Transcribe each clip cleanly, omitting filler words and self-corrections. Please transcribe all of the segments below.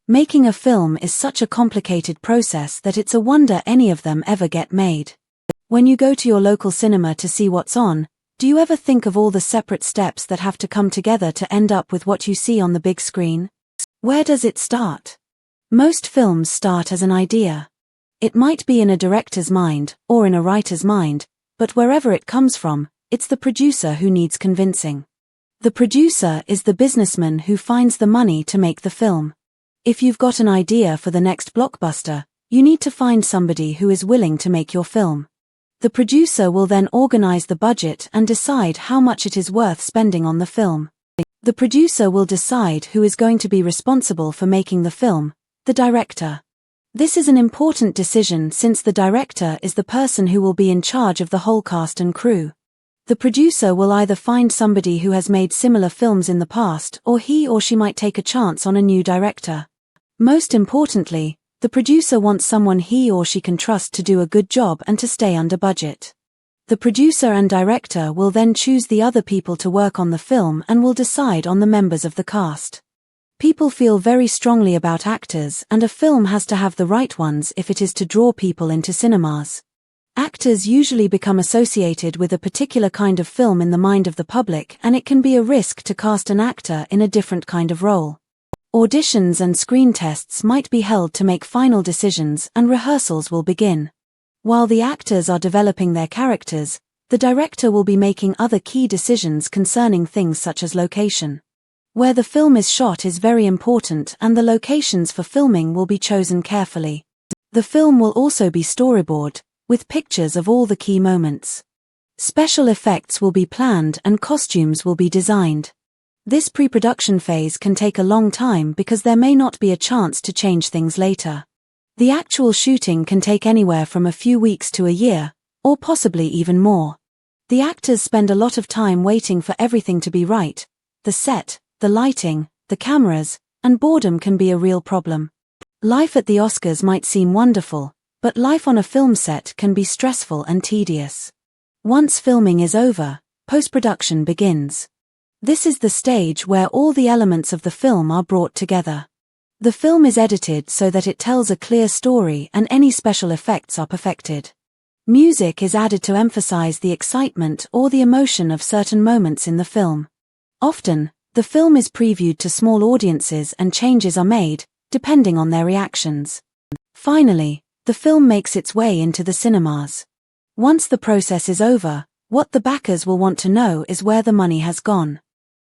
Making a film is such a complicated process that it's a wonder any of them ever get made. When you go to your local cinema to see what's on, do you ever think of all the separate steps that have to come together to end up with what you see on the big screen? Where does it start? Most films start as an idea. It might be in a director's mind, or in a writer's mind, but wherever it comes from, it's the producer who needs convincing. The producer is the businessman who finds the money to make the film. If you've got an idea for the next blockbuster, you need to find somebody who is willing to make your film. The producer will then organize the budget and decide how much it is worth spending on the film. The producer will decide who is going to be responsible for making the film, the director. This is an important decision since the director is the person who will be in charge of the whole cast and crew. The producer will either find somebody who has made similar films in the past, or he or she might take a chance on a new director. Most importantly, the producer wants someone he or she can trust to do a good job and to stay under budget. The producer and director will then choose the other people to work on the film and will decide on the members of the cast. People feel very strongly about actors, and a film has to have the right ones if it is to draw people into cinemas. Actors usually become associated with a particular kind of film in the mind of the public, and it can be a risk to cast an actor in a different kind of role. Auditions and screen tests might be held to make final decisions, and rehearsals will begin. While the actors are developing their characters, the director will be making other key decisions concerning things such as location. Where the film is shot is very important, and the locations for filming will be chosen carefully. The film will also be storyboarded, with pictures of all the key moments. Special effects will be planned and costumes will be designed. This pre-production phase can take a long time because there may not be a chance to change things later. The actual shooting can take anywhere from a few weeks to a year, or possibly even more. The actors spend a lot of time waiting for everything to be right. The set, the lighting, the cameras, and boredom can be a real problem. Life at the Oscars might seem wonderful, but life on a film set can be stressful and tedious. Once filming is over, post-production begins. This is the stage where all the elements of the film are brought together. The film is edited so that it tells a clear story and any special effects are perfected. Music is added to emphasize the excitement or the emotion of certain moments in the film. Often, the film is previewed to small audiences and changes are made, depending on their reactions. Finally, the film makes its way into the cinemas. Once the process is over, what the backers will want to know is where the money has gone.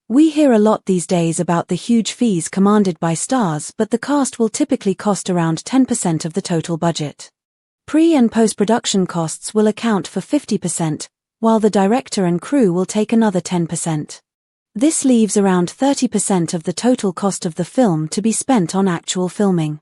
We hear a lot these days about the huge fees commanded by stars, but the cast will typically cost around 10% of the total budget. Pre- and post-production costs will account for 50%, while the director and crew will take another 10%. This leaves around 30% of the total cost of the film to be spent on actual filming.